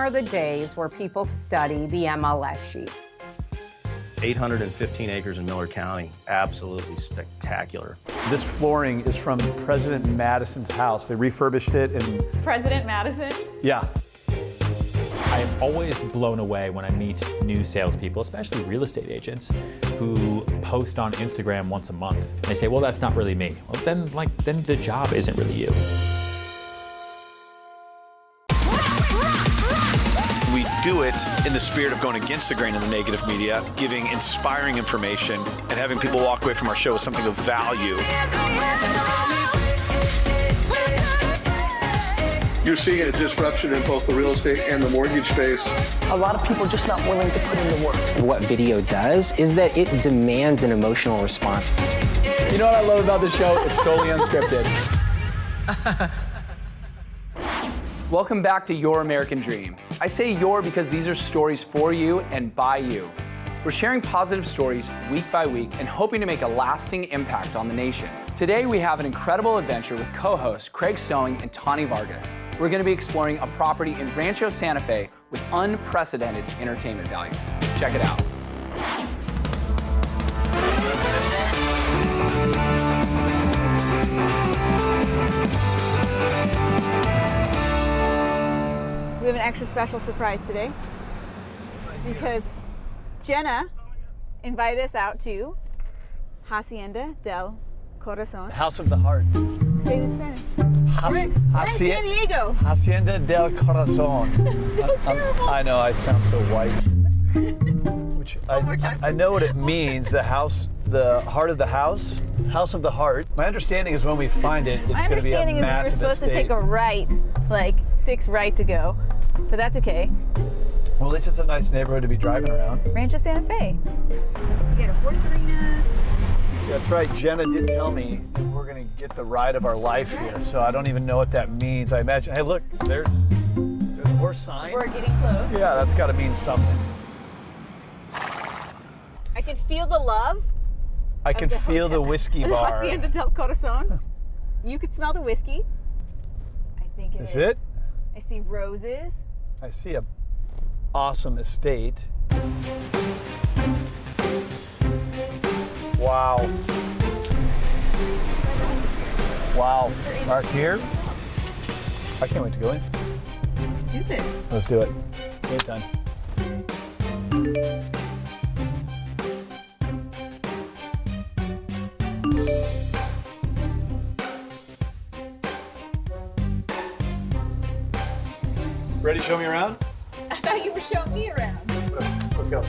are the days where people study the MLS sheet. 815 acres in Miller County, absolutely spectacular. This flooring is from President Madison's house. They refurbished it and... President Madison? Yeah. I am always blown away when I meet new salespeople, especially real estate agents, who post on Instagram once a month. And they say, well, that's not really me. Well, then the job isn't really you. We do it in the spirit of going against the grain of the negative media, giving inspiring information, and having people walk away from our show with something of value. You're seeing a disruption in both the real estate and the mortgage space. A lot of people are just not willing to put in the work. What video does is that it demands an emotional response. You know what I love about the show? It's totally unscripted. Welcome back to Your American Dream. I say your because these are stories for you and by you. We're sharing positive stories week by week and hoping to make a lasting impact on the nation. Today we have an incredible adventure with co-hosts Craig Sewing and Tawny Vargas. We're going to be exploring a property in Rancho Santa Fe with unprecedented entertainment value. Check it out. We have an extra special surprise today because Jenna invited us out to Hacienda del Corazon. House of the Heart. Say it in Spanish. We're in San Diego. Hacienda del Corazon. So terrible. I know, I sound so white. Which One more time. I know what it means, the house, the heart of the house, house of the heart. My understanding is when we find it, it's My going to be a understanding is we were massive supposed to estate. take a right, like 6 rights ago, but that's okay. Well, at least it's a nice neighborhood to be driving around. Rancho Santa Fe. We got a horse arena. That's right, Jenna did tell me we're going to get the ride of our life here, so I don't even know what that means. I imagine, hey look, there's a horse sign. We're getting close. Yeah, that's got to mean something. I can feel the love. I can the feel the hotel. whiskey The bar. Hacienda del Corazon. You could smell the whiskey. I think it is. Is it? I see roses. I see a awesome estate. Wow. Wow. Mark here. I can't wait to go in. Let's do this. Let's do it. Game time. Ready to show me around? I thought you were showing me around. Let's go.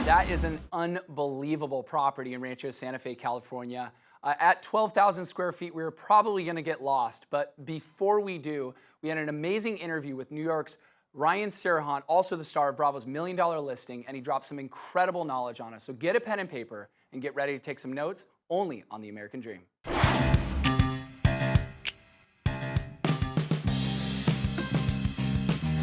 That is an unbelievable property in Rancho Santa Fe, California. At 12,000 square feet, we were probably going to get lost, but before we do, we had an amazing interview with New York's Ryan Serhant, also the star of Bravo's $1 Million Listing, and he dropped some incredible knowledge on us. So get a pen and paper and get ready to take some notes, only on The American Dream.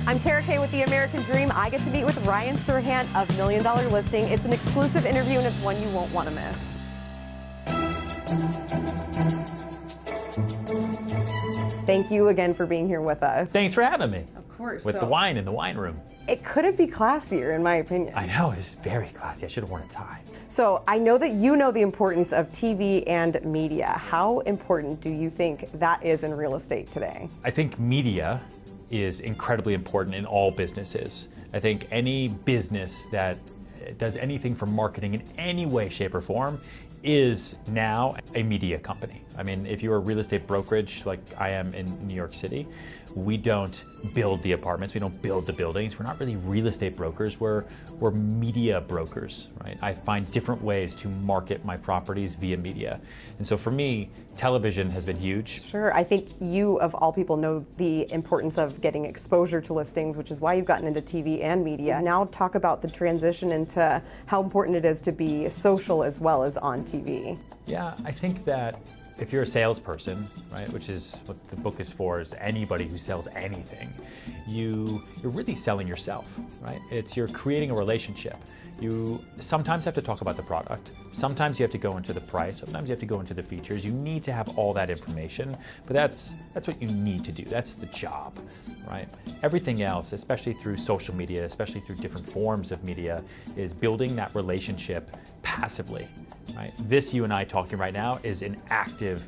I'm Kara Kay with The American Dream. I get to meet with Ryan Serhant of $1 Million Listing. It's an exclusive interview and it's one you won't want to miss. Thank you again for being here with us. Thanks for having me. Of course. With the wine in the wine room. It couldn't be classier, in my opinion. I know, it's very classy. I should have worn a tie. So I know that you know the importance of TV and media. How important do you think that is in real estate today? I think media is incredibly important in all businesses. I think any business that does anything for marketing in any way, shape, or form is now a media company. I mean, if you're a real estate brokerage like I am in New York City, we don't build the apartments, we don't build the buildings. We're not really real estate brokers, we're media brokers, right? I find different ways to market my properties via media. And so for me, television has been huge. Sure, I think you, of all people, know the importance of getting exposure to listings, which is why you've gotten into TV and media. Now talk about the transition into how important it is to be social as well as on TV. Yeah, I think that if you're a salesperson, right, which is what the book is for, is anybody who sells anything, you're really selling yourself, right? You're creating a relationship. You sometimes have to talk about the product. Sometimes you have to go into the price. Sometimes you have to go into the features. You need to have all that information, but that's what you need to do. That's the job, right? Everything else, especially through social media, especially through different forms of media, is building that relationship passively, right? This, you and I talking right now, is an active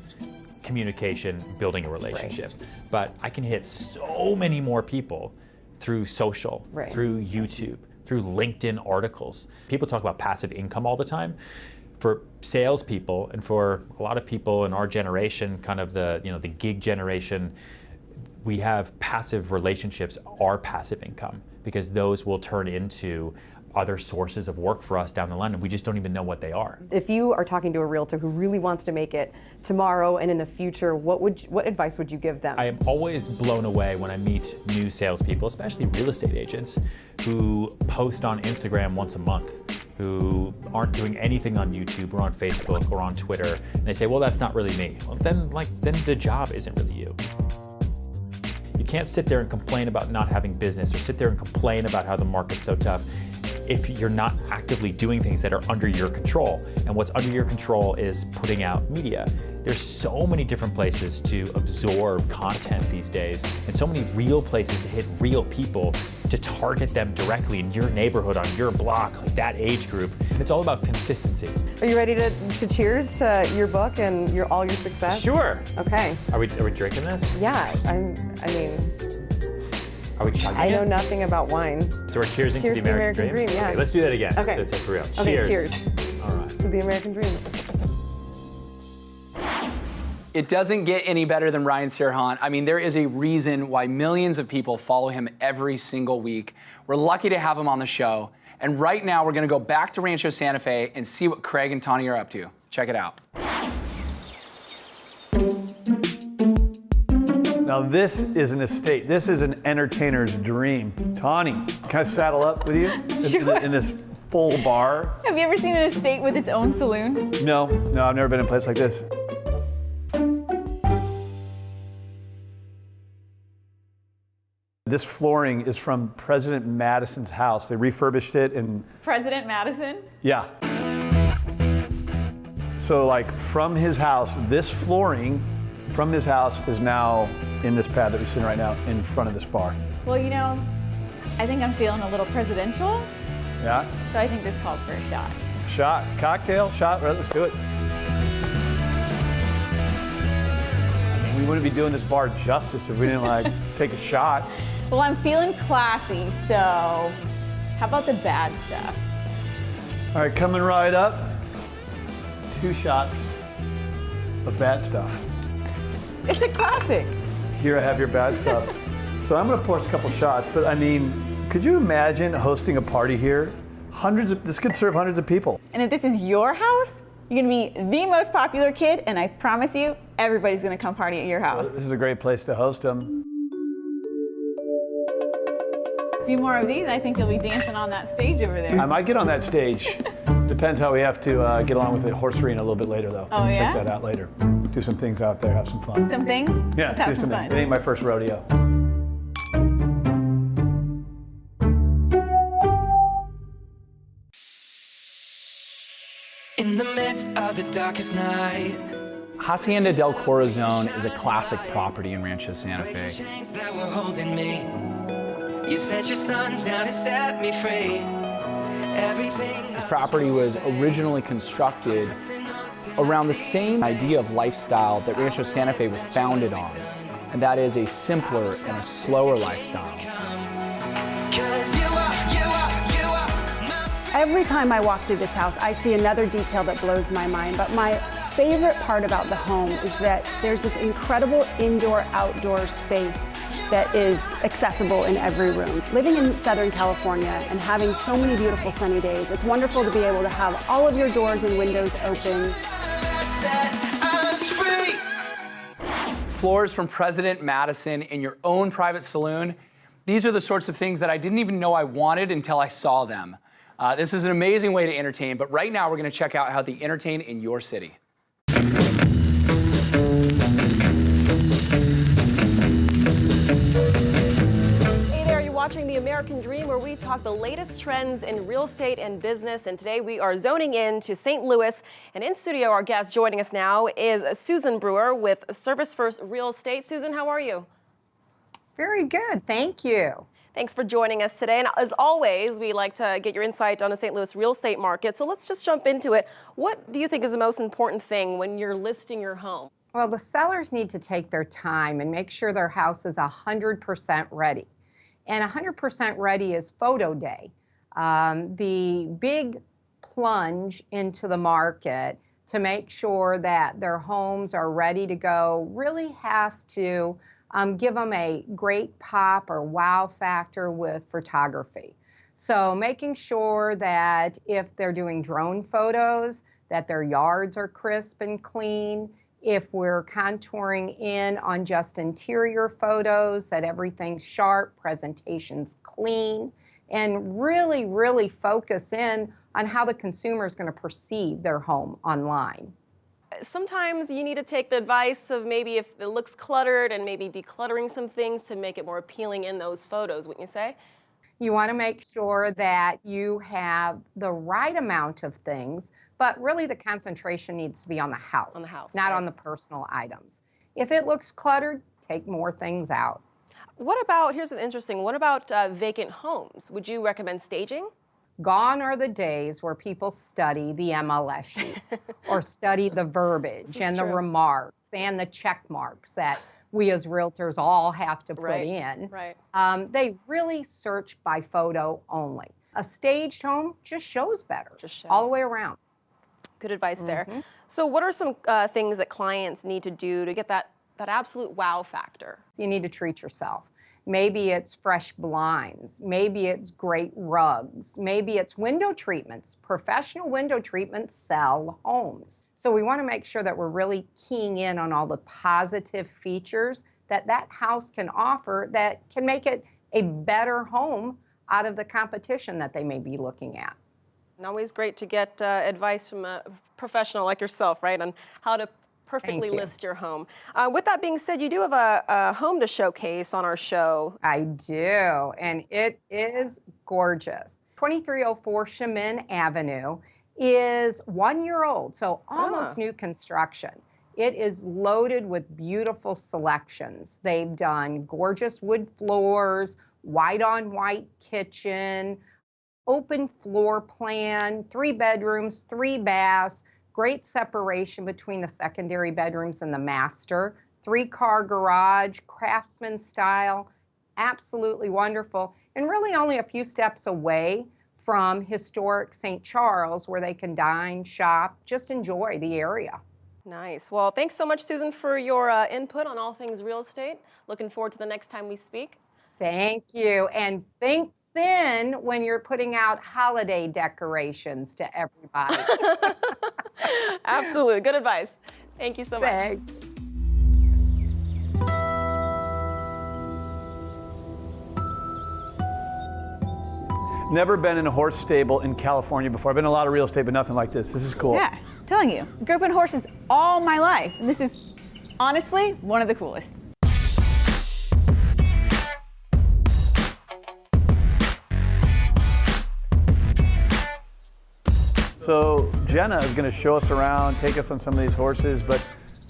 communication, building a relationship. Right. But I can hit so many more people through social, right. through YouTube, through LinkedIn articles. People talk about passive income all the time. For salespeople and for a lot of people in our generation, kind of the gig generation, we have passive relationships, our passive income, because those will turn into other sources of work for us down the line, and we just don't even know what they are. If you are talking to a realtor who really wants to make it tomorrow and in the future, what advice would you give them? I am always blown away when I meet new salespeople, especially real estate agents, who post on Instagram once a month, who aren't doing anything on YouTube or on Facebook or on Twitter, and they say, well, that's not really me. Well, then the job isn't really you. You can't sit there and complain about not having business or sit there and complain about how the market's so tough if you're not actively doing things that are under your control. And what's under your control is putting out media. There's so many different places to absorb content these days, and so many real places to hit real people, to target them directly in your neighborhood, on your block, like that age group. And it's all about consistency. Are you ready to cheers to your book and all your success? Sure. Okay. Are we drinking this? Yeah, I mean, are we chugging I know it? nothing about wine. So we're cheersing to the American Dream? Yes. Okay, let's do that again. Okay. So it's for real. Okay, Cheers. cheers. All right. To the American Dream. It doesn't get any better than Ryan Serhant. I mean, there is a reason why millions of people follow him every single week. We're lucky to have him on the show. And right now, we're gonna go back to Rancho Santa Fe and see what Craig and Tawny are up to. Check it out. Now this is an estate. This is an entertainer's dream. Tawny, can I saddle up with you? Sure. In this full bar? Have you ever seen an estate with its own saloon? No, I've never been in a place like this. This flooring is from President Madison's house. They refurbished it and... President Madison? Yeah. So like from his house, this flooring from his house is now in this pad that we're sitting right now in front of this bar. Well, you know, I think I'm feeling a little presidential. Yeah? So I think this calls for a shot. Shot, cocktail, shot, right, let's do it. I mean, we wouldn't be doing this bar justice if we didn't like take a shot. Well, I'm feeling classy, so how about the bad stuff? All right, coming right up. 2 shots of bad stuff. It's a classic. Here I have your bad stuff. So I'm gonna pour us a couple shots, but I mean, could you imagine hosting a party here? This could serve hundreds of people. And if this is your house, you're gonna be the most popular kid, and I promise you, everybody's gonna come party at your house. Well, this is a great place to host them. A few more of these, I think you'll be dancing on that stage over there. I might get on that stage. Depends how we have to get along with the horse arena a little bit later, though. Oh, yeah? Check that out later. Do some things out there, have some fun. Something? Yeah, Let's have do some something. fun. It ain't my first rodeo. In the midst of the darkest night, Hacienda del Corazon is a classic property in Rancho Santa Fe. chains that were holding me. You sent your son down to set me free. Everything This property was originally constructed around the same idea of lifestyle that Rancho Santa Fe was founded on, and that is a simpler and a slower lifestyle. Every time I walk through this house, I see another detail that blows my mind, but my favorite part about the home is that there's this incredible indoor-outdoor space that is accessible in every room. Living in Southern California and having so many beautiful sunny days, it's wonderful to be able to have all of your doors and windows open. Floors from President Madison in your own private saloon. These are the sorts of things that I didn't even know I wanted until I saw them. This is an amazing way to entertain, but right now we're going to check out how they entertain in your city. watching The American Dream, where we talk the latest trends in real estate and business. And today we are zoning in to St. Louis. And in studio, our guest joining us now is Susan Brewer with Service First Real Estate. Susan, how are you? Very good, thank you. Thanks for joining us today. And as always, we like to get your insight on the St. Louis real estate market. So let's just jump into it. What do you think is the most important thing when you're listing your home? Well, the sellers need to take their time and make sure their house is 100% ready. And 100% ready is photo day. The big plunge into the market to make sure that their homes are ready to go really has to give them a great pop or wow factor with photography. So making sure that if they're doing drone photos, that their yards are crisp and clean. If we're contouring in on just interior photos, that everything's sharp, presentation's clean, and really, really focus in on how the consumer is going to perceive their home online. Sometimes you need to take the advice of maybe if it looks cluttered and maybe decluttering some things to make it more appealing in those photos, wouldn't you say? You want to make sure that you have the right amount of things, but really the concentration needs to be on the house, not on the personal items. If it looks cluttered, take more things out. What about, here's an interesting, what about vacant homes? Would you recommend staging? Gone are the days where people study the MLS sheets or study the verbiage and the remarks and the check marks that we as realtors all have to put in. They really search by photo only. A staged home just shows better, all the way around. Good advice there. So what are some things that clients need to do to get that absolute wow factor? So you need to treat yourself. Maybe it's fresh blinds, maybe it's great rugs, maybe it's window treatments. Professional window treatments sell homes. So we want to make sure that we're really keying in on all the positive features that that house can offer that can make it a better home out of the competition that they may be looking at. And always great to get advice from a professional like yourself, right, on how to perfectly list your home. With that being said, you do have a home to showcase on our show. I do, and it is gorgeous. 2304 Chemin Avenue is 1 year old, so almost new construction. It is loaded with beautiful selections. They've done gorgeous wood floors, white on white kitchen, open floor plan, 3 bedrooms, 3 baths, great separation between the secondary bedrooms and the master, 3-car garage, craftsman style, absolutely wonderful, and really only a few steps away from historic St. Charles where they can dine, shop, just enjoy the area. Nice. Well, thanks so much, Susan, for your input on all things real estate. Looking forward to the next time we speak. Thank you, and think thin when you're putting out holiday decorations to everybody. Absolutely. Good advice. Thank you so much. Thanks. Never been in a horse stable in California before. I've been in a lot of real estate, but nothing like this. This is cool. Yeah, I'm telling you. Grew up in horses all my life. And this is honestly one of the coolest. So Jenna is going to show us around, take us on some of these horses, but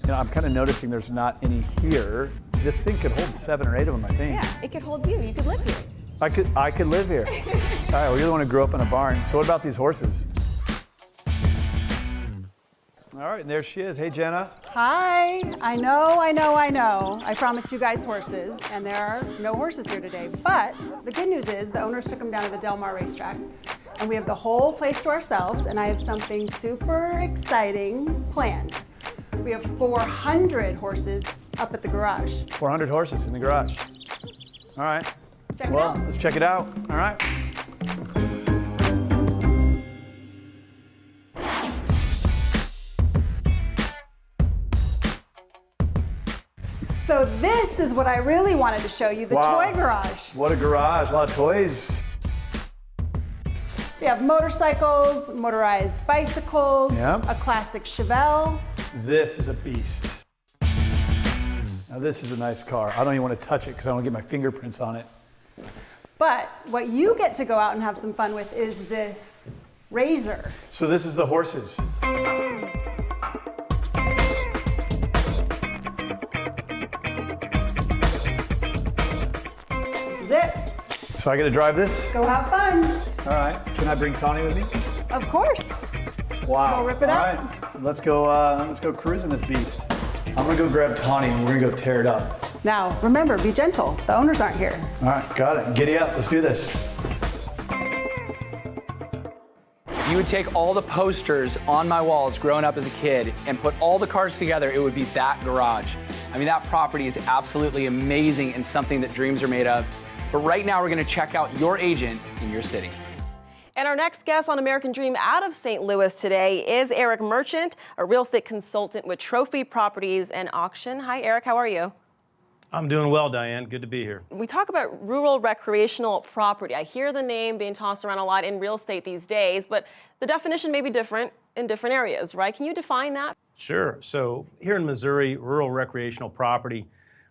I'm kind of noticing there's not any here. This thing could hold 7 or 8 of them, I think. Yeah, it could hold you. You could live here. I could live here. All right, well, you're the one who grew up in a barn. So what about these horses? All right, and there she is. Hey, Jenna. Hi. I know. I promised you guys horses, and there are no horses here today. But the good news is the owners took them down to the Del Mar racetrack, and we have the whole place to ourselves, and I have something super exciting planned. We have 400 horses up at the garage. 400 horses in the garage. All right. Let's check it out. All right. So this is what I really wanted to show you, the toy garage. What a garage, a lot of toys. We have motorcycles, motorized bicycles, Yep. a classic Chevelle. This is a beast. Now this is a nice car. I don't even want to touch it because I don't get my fingerprints on it. But what you get to go out and have some fun with is this razor. So this is the horses. This is it. So I get to drive this? Go have fun. All right. Can I bring Tawny with me? Of course. Wow. Go rip it All up. right. Let's go cruising this beast. I'm gonna go grab Tawny and we're gonna go tear it up. Now, remember, be gentle. The owners aren't here. All right, got it. Giddy up. Let's do this. If you would take all the posters on my walls growing up as a kid and put all the cars together, it would be that garage. I mean, that property is absolutely amazing and something that dreams are made of. But right now, we're gonna check out your agent in your city. And our next guest on American Dream out of St. Louis today is Eric Merchant, a real estate consultant with Trophy Properties and Auction. Hi, Eric, how are you? I'm doing well, Diane. Good to be here. We talk about rural recreational property. I hear the name being tossed around a lot in real estate these days, but the definition may be different in different areas, right? Can you define that? Sure. So here in Missouri, rural recreational property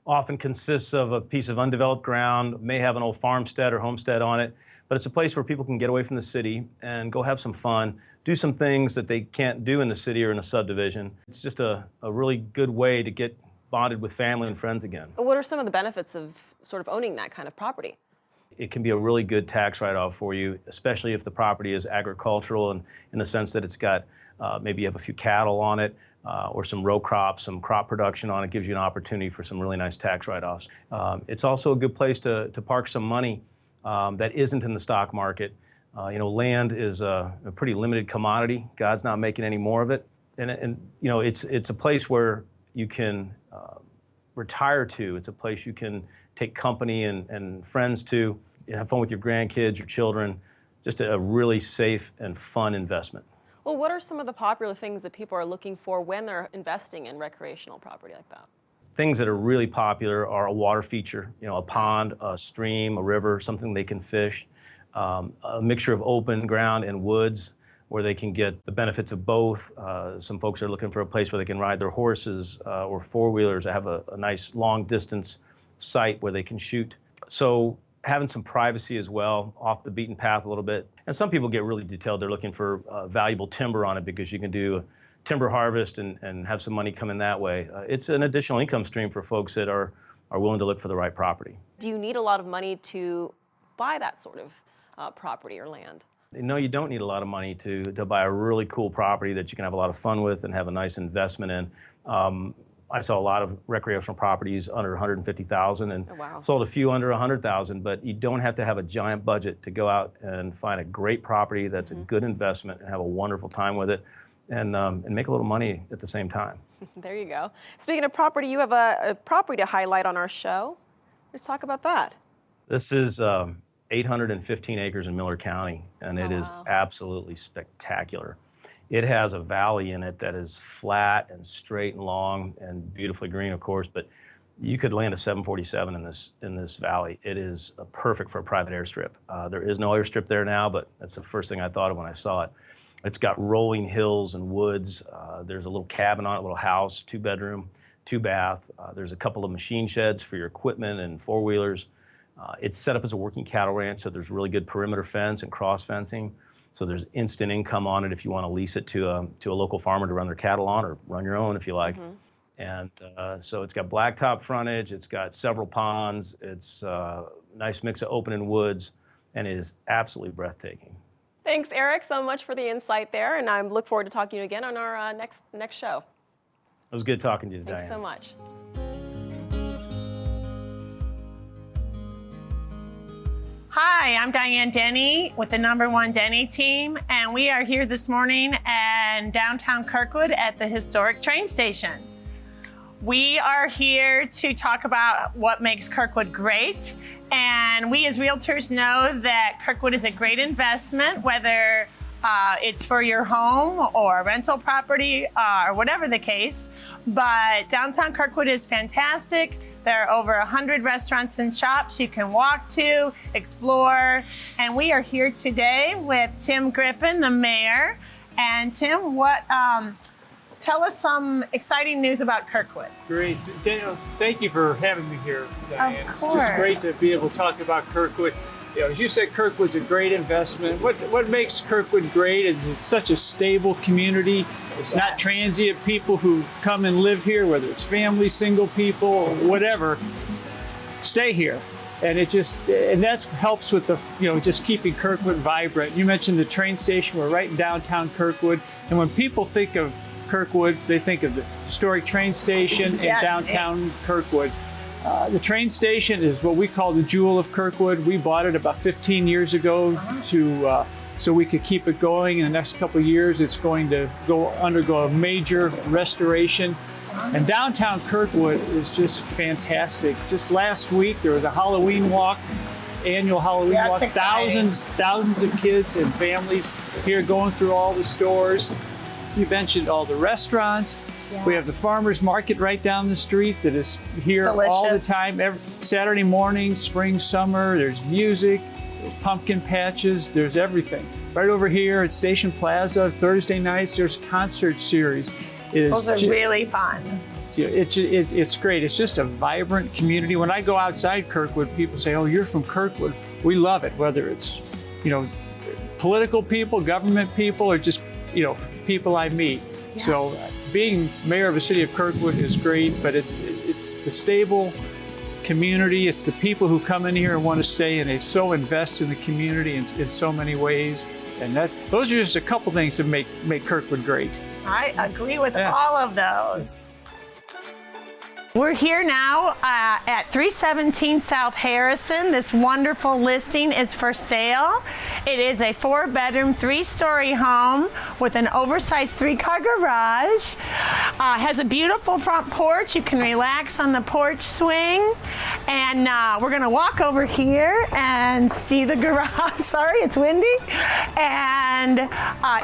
often consists of a piece of undeveloped ground, may have an old farmstead or homestead on it, but it's a place where people can get away from the city and go have some fun, do some things that they can't do in the city or in a subdivision. It's just a really good way to get bonded with family and friends again. What are some of the benefits of sort of owning that kind of property? It can be a really good tax write-off for you, especially if the property is agricultural and in the sense that it's got maybe you have a few cattle on it or some row crops, some crop production on it, gives you an opportunity for some really nice tax write-offs. It's also a good place to park some money that isn't in the stock market. Land is a pretty limited commodity. God's not making any more of it. And it's a place where you can retire to. It's a place you can take company and friends to, have fun with your grandkids, your children. Just a really safe and fun investment. Well, what are some of the popular things that people are looking for when they're investing in recreational property like that? Things that are really popular are a water feature, a pond, a stream, a river, something they can fish, a mixture of open ground and woods where they can get the benefits of both. Some folks are looking for a place where they can ride their horses or four-wheelers. I have a nice long-distance site where they can shoot. So having some privacy as well, off the beaten path a little bit. And some people get really detailed. They're looking for valuable timber on it because you can do a timber harvest and have some money come in that way. It's an additional income stream for folks that are willing to look for the right property. Do you need a lot of money to buy that sort of property or land? No, you don't need a lot of money to buy a really cool property that you can have a lot of fun with and have a nice investment in. I saw a lot of recreational properties under $150,000 and sold a few under $100,000, but you don't have to have a giant budget to go out and find a great property that's a good investment and have a wonderful time with it and make a little money at the same time. There you go. Speaking of property, you have a property to highlight on our show. Let's talk about that. This is 815 acres in Miller County, and it is absolutely spectacular. It has a valley in it that is flat and straight and long and beautifully green, of course, but you could land a 747 in this valley. It is perfect for a private airstrip. There is no airstrip there now, but that's the first thing I thought of when I saw it. It's got rolling hills and woods. There's a little cabin on it, a little house, 2-bedroom, 2-bath. There's a couple of machine sheds for your equipment and four-wheelers. It's set up as a working cattle ranch, so there's really good perimeter fence and cross fencing. So there's instant income on it if you want to lease it to a local farmer to run their cattle on, or run your own if you like. And so it's got blacktop frontage, it's got several ponds, it's a nice mix of open and woods, and it is absolutely breathtaking. Thanks, Eric, so much for the insight there, and I look forward to talking to you again on our next show. It was good talking to you, Diane. Thanks so much. Hi, I'm Diane Denny with the #1 Denny team, and we are here this morning in downtown Kirkwood at the historic train station. We are here to talk about what makes Kirkwood great, and we as realtors know that Kirkwood is a great investment, whether it's for your home or rental property or whatever the case. But downtown Kirkwood is fantastic. There are over 100 restaurants and shops you can walk to, explore. And we are here today with Tim Griffin, the mayor. And Tim, tell us some exciting news about Kirkwood. Great. Daniel, thank you for having me here, Diane. Of course. It's just great to be able to talk about Kirkwood. as you said, Kirkwood's a great investment. What makes Kirkwood great is it's such a stable community. It's not transient people who come and live here, whether it's family, single people, or whatever, stay here. And that helps with the, just keeping Kirkwood vibrant. You mentioned the train station. We're right in downtown Kirkwood. And when people think of Kirkwood, they think of the historic train station in downtown Kirkwood. The train station is what we call the jewel of Kirkwood. We bought it about 15 years ago so we could keep it going. In the next couple of years, it's going to undergo a major restoration. And downtown Kirkwood is just fantastic. Just last week, there was a Halloween walk, annual Halloween walk. Thousands of kids and families here going through all the stores. You mentioned all the restaurants. Yes. We have the farmers market right down the street that is here all the time. Every Saturday morning, spring, summer, there's music, there's pumpkin patches, there's everything. Right over here at Station Plaza, Thursday nights, there's concert series. Those are really fun. It's great. It's just a vibrant community. When I go outside Kirkwood, people say, "Oh, you're from Kirkwood." We love it, whether it's, political people, government people, or just, people I meet. Yeah. So being mayor of the city of Kirkwood is great, but it's the stable community. It's the people who come in here and want to stay, and they so invest in the community in so many ways. And those are just a couple things that make Kirkwood great. I agree with all of those. We're here now at 317 South Harrison. This wonderful listing is for sale. It is a 4-bedroom, 3-story home with an oversized 3-car garage. Has a beautiful front porch. You can relax on the porch swing. And we're gonna walk over here and see the garage. Sorry, it's windy. And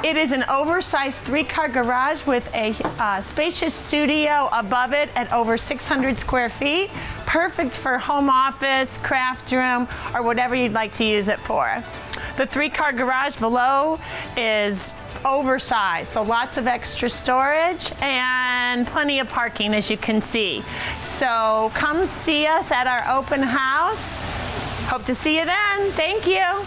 it is an oversized 3-car garage with a spacious studio above it at over 600 square feet. Perfect for home office, craft room, or whatever you'd like to use it for. The 3-car garage below is oversized, so lots of extra storage and plenty of parking, as you can see. So come see us at our open house. Hope to see you then. Thank you.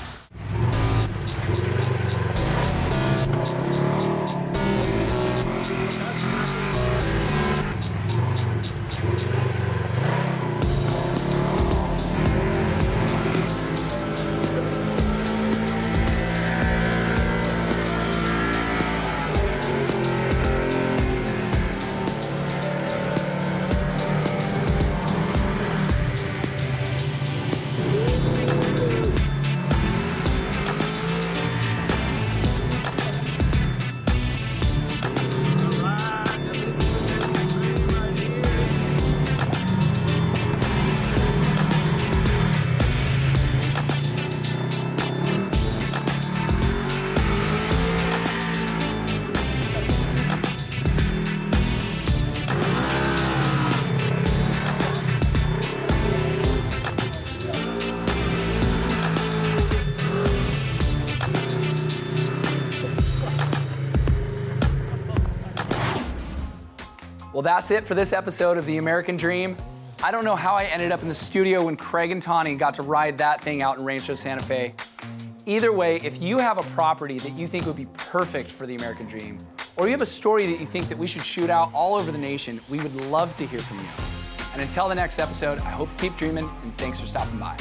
Well, that's it for this episode of The American Dream. I don't know how I ended up in the studio when Craig and Tawny got to ride that thing out in Rancho Santa Fe. Either way, if you have a property that you think would be perfect for The American Dream, or you have a story that you think that we should shoot out all over the nation, we would love to hear from you. And until the next episode, I hope you keep dreaming, and thanks for stopping by.